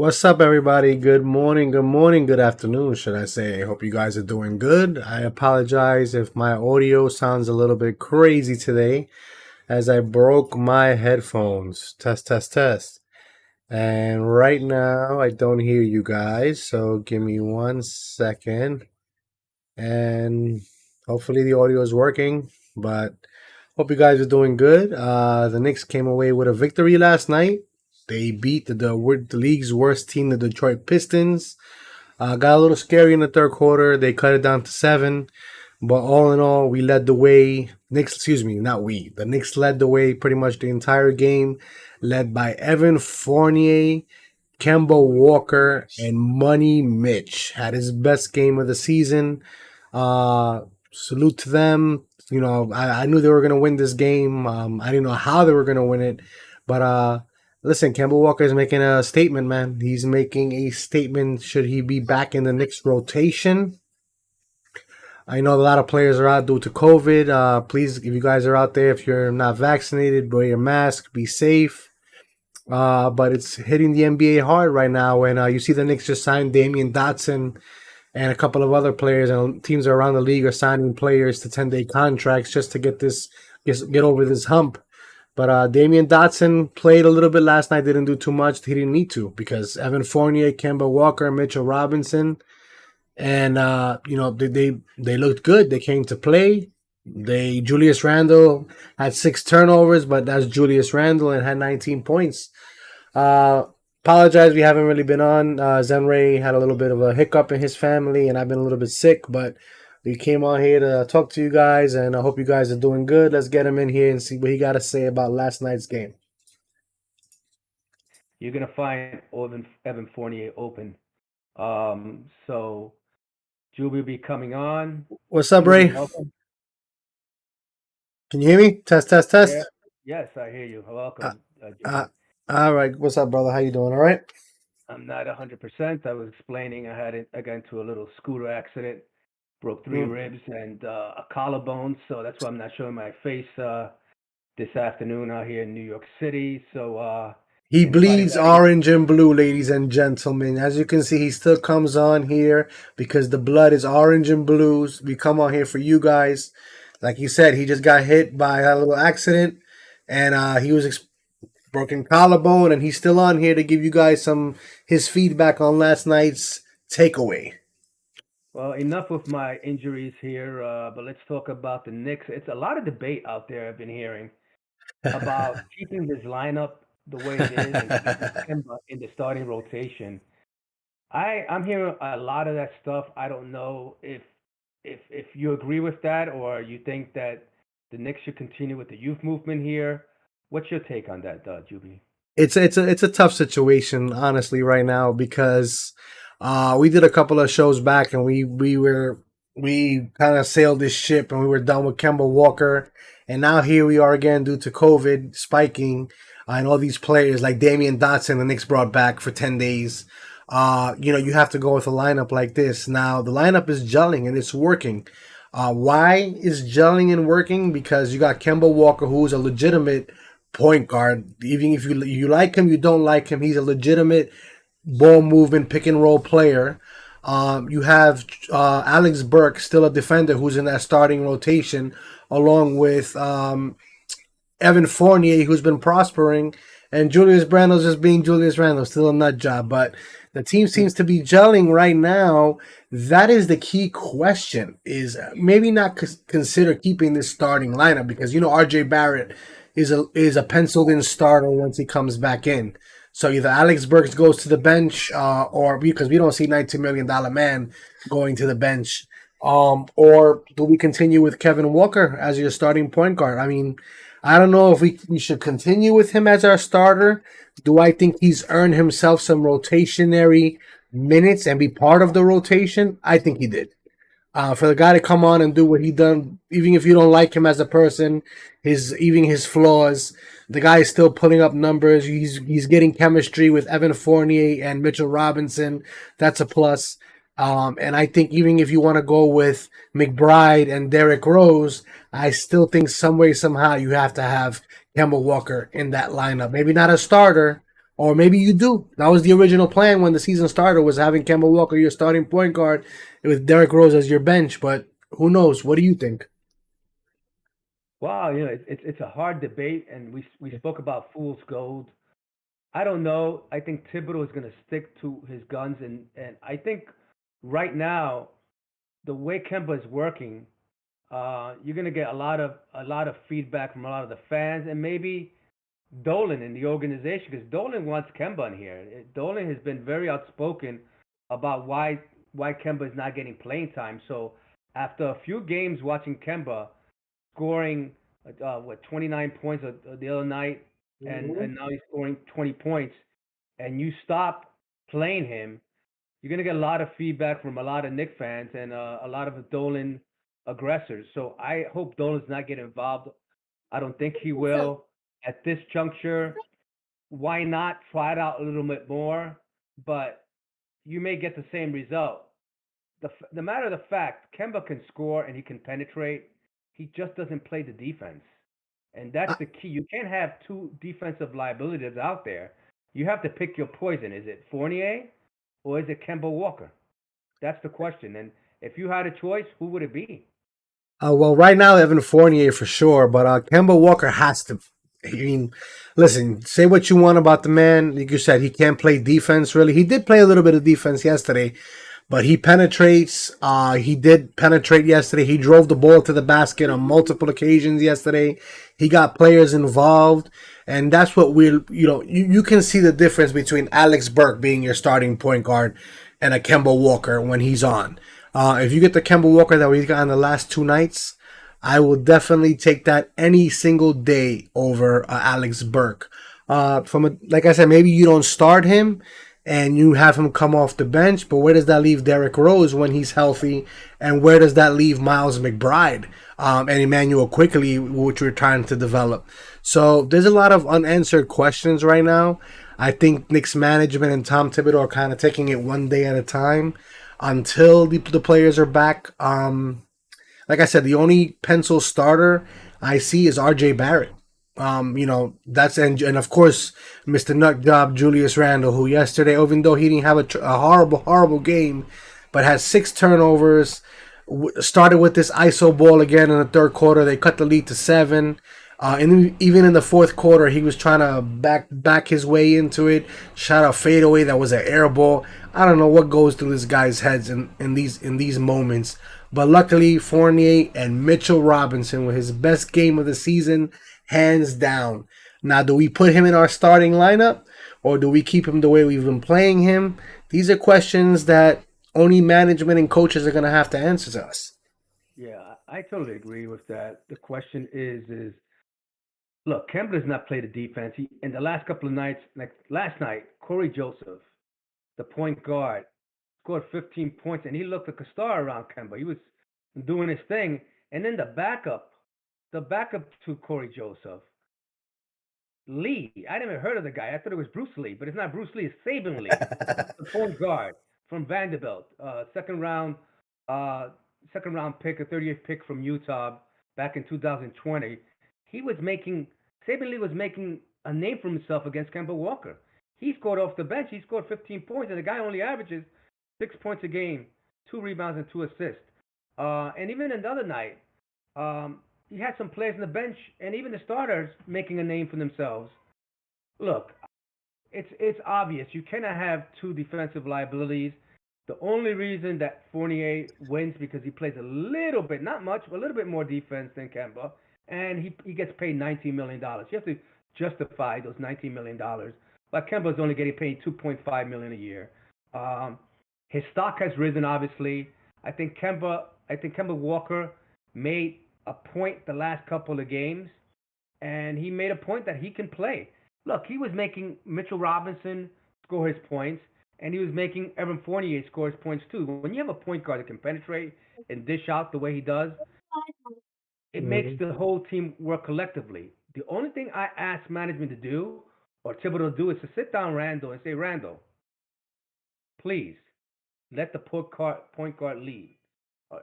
What's up, everybody? Good morning, good afternoon, should I say. I hope you guys are doing good. I apologize if my audio sounds a little bit crazy today as I broke my headphones. Test, test, test. And right now, I don't hear you guys, so give me 1 second. And hopefully, the audio is working, but hope you guys are doing good. The Knicks came away with a victory last night. They beat the league's worst team, the Detroit Pistons. Got a little scary in the third quarter. They cut it down to 7. But all in all, we led the way. Knicks, excuse me, not we. The Knicks led the way pretty much the entire game, led by Evan Fournier, Kemba Walker, and Money Mitch. Had his best game of the season. Salute to them. I knew they were going to win this game. I didn't know how they were going to win it. But listen, Kemba Walker is making a statement, man. He's making a statement. Should he be back in the Knicks rotation? I know a lot of players are out due to COVID. Please, if you guys are out there, if you're not vaccinated, wear your mask, be safe. But it's hitting the NBA hard right now. And you see the Knicks just signed Damian Dotson and a couple of other players, and teams around the league are signing players to 10-day contracts just to get over this hump. But Damian Dotson played a little bit last night, didn't do too much. He didn't need to because Evan Fournier, Kemba Walker, Mitchell Robinson, and they looked good. They came to play. Julius Randle had 6 turnovers, but that's Julius Randle and had 19 points. Apologize, we haven't really been on. Zenray had a little bit of a hiccup in his family, and I've been a little bit sick, but we came on here to talk to you guys, and I hope you guys are doing good. Let's get him in here and see what he got to say about last night's game. You're gonna find Evan Fournier open. So Juby will be coming on. What's up, Juby, Ray? welcome. Can you hear me? Test, test, Yeah. test. Yes, I hear you. Uh, Welcome, uh, Juby. all right. What's up, brother? How you doing? All right? I'm not 100%. I was explaining I got into a little scooter accident, broke three Mm. ribs and a collarbone, so that's why I'm not showing my face this afternoon out here in New York City. So He anybody bleeds that is orange and blue, ladies and gentlemen. As you can see, he still comes on here because the blood is orange and blues. We come on here for you guys. Like you said, he just got hit by a little accident, and he was broken collarbone, and he's still on here to give you guys some his feedback on last night's takeaway. Well, enough with my injuries here, but let's talk about the Knicks. It's a lot of debate out there I've been hearing about keeping this lineup the way it is and keeping Kemba in the starting rotation. I'm hearing a lot of that stuff. I don't know if you agree with that or you think that the Knicks should continue with the youth movement here. What's your take on that, Juby? It's a tough situation, honestly, right now because we did a couple of shows back and we kind of sailed this ship and we were done with Kemba Walker, and now here we are again due to COVID spiking, and all these players like Damian Dotson, the Knicks brought back for 10 days. You have to go with a lineup like this. Now the lineup is gelling and it's working. Why is gelling and working? Because you got Kemba Walker, who's a legitimate point guard. Even if you like him, you don't like him, he's a legitimate ball movement pick and roll player. You have Alex Burke, still a defender, who's in that starting rotation, along with Evan Fournier, who's been prospering, and Julius Randle's just being Julius Randle, still a nut job. But the team seems to be gelling right now. That is the key question: is maybe not consider keeping this starting lineup because RJ Barrett is a penciled in starter once he comes back in. So either Alex Burks goes to the bench, or because we don't see $19 million man going to the bench, or do we continue with Kevin Walker as your starting point guard? I mean, I don't know if we should continue with him as our starter. Do I think he's earned himself some rotationary minutes and be part of the rotation? I think he did. For the guy to come on and do what he done, even if you don't like him as a person, his flaws, the guy is still putting up numbers. He's getting chemistry with Evan Fournier and Mitchell Robinson. That's a plus. And I think even if you want to go with McBride and Derrick Rose, I still think some way, somehow, you have to have Kemba Walker in that lineup. Maybe not a starter, Or maybe you do. That was the original plan when the season started, was having Kemba Walker your starting point guard with Derrick Rose as your bench. But who knows? What do you think? Wow, it's a hard debate, and we spoke about fool's gold. I don't know. I think Thibodeau is going to stick to his guns, and I think right now the way Kemba is working, you're going to get a lot of feedback from a lot of the fans, and maybe Dolan in the organization, because Dolan wants Kemba in here. Dolan has been very outspoken about why Kemba is not getting playing time. So after a few games watching Kemba scoring 29 points the other night, and now he's scoring 20 points, and you stop playing him, you're gonna get a lot of feedback from a lot of Knicks fans and a lot of Dolan aggressors. So I hope Dolan's not getting involved. I don't think he will at this juncture. Why not try it out a little bit more? But you may get the same result. The matter of the fact, Kemba can score and he can penetrate. He just doesn't play the defense, and that's the key. You can't have two defensive liabilities out there. You have to pick your poison. Is it Fournier or is it Kemba Walker? That's the question. And if you had a choice, who would it be? Well, right now, Evan Fournier for sure, but Kemba Walker has to. I mean, listen, say what you want about the man. Like you said, he can't play defense really. He did play a little bit of defense yesterday, but he penetrates. He did penetrate yesterday. He drove the ball to the basket on multiple occasions yesterday. He got players involved, and that's what you can see the difference between Alex Burke being your starting point guard and a Kemba Walker when he's on. If you get the Kemba Walker that we got in the last two nights, I will definitely take that any single day over Alex Burke. Like I said, maybe you don't start him and you have him come off the bench, but where does that leave Derrick Rose when he's healthy, and where does that leave Miles McBride and Emmanuel Quickly, which we're trying to develop? So there's a lot of unanswered questions right now. I think Knicks management and Tom Thibodeau are kind of taking it one day at a time until the players are back. Like I said, the only pencil starter I see is R.J. Barrett. That's and of course Mr. Nut Job Julius Randle, who yesterday, even though he didn't have a horrible game, but had six turnovers. Started with this ISO ball again in the third quarter. They cut the lead to seven. And even in the fourth quarter, he was trying to back his way into it. Shot a fadeaway that was an air ball. I don't know what goes through this guy's heads in these moments. But luckily, Fournier and Mitchell Robinson were his best game of the season, hands down. Now, do we put him in our starting lineup, or do we keep him the way we've been playing him? These are questions that only management and coaches are going to have to answer to us. Yeah, I totally agree with that. The question is look, Kemba does not play the defense. He in the last couple of nights, like last night, Corey Joseph, the point guard, scored 15 points, and he looked like a star around Kemba. He was doing his thing, and then the backup to Corey Joseph, Lee. I never heard of the guy. I thought it was Bruce Lee, but it's not Bruce Lee. It's Saban Lee, the point guard from Vanderbilt, uh, second round pick, a 30th pick from Utah back in 2020. He was making Saban Lee was making a name for himself against Kemba Walker. He scored off the bench. He scored 15 points, and the guy only averages 6 points a game, 2 rebounds, and 2 assists. And even another night, he had some players on the bench and even the starters making a name for themselves. Look, it's obvious you cannot have two defensive liabilities. The only reason that Fournier wins because he plays a little bit, not much, but a little bit more defense than Kemba, and he gets paid $19 million. You have to justify those $19 million. But Kemba's only getting paid $2.5 million a year. Um, his stock has risen, obviously. I think Kemba Walker made a point the last couple of games, and he made a point that he can play. Look, he was making Mitchell Robinson score his points, and he was making Evan Fournier score his points too. When you have a point guard that can penetrate and dish out the way he does, it makes Mhm. the whole team work collectively. The only thing I ask management to do, or Thibodeau to do, is to sit down Randall and say, Randall, please let the point guard lead.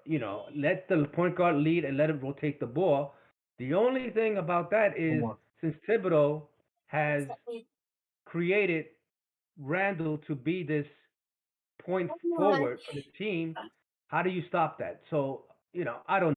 Let the point guard lead and let him rotate the ball. The only thing about that is since Thibodeau has created Randall to be this point forward for the team. How do you stop that? So, I don't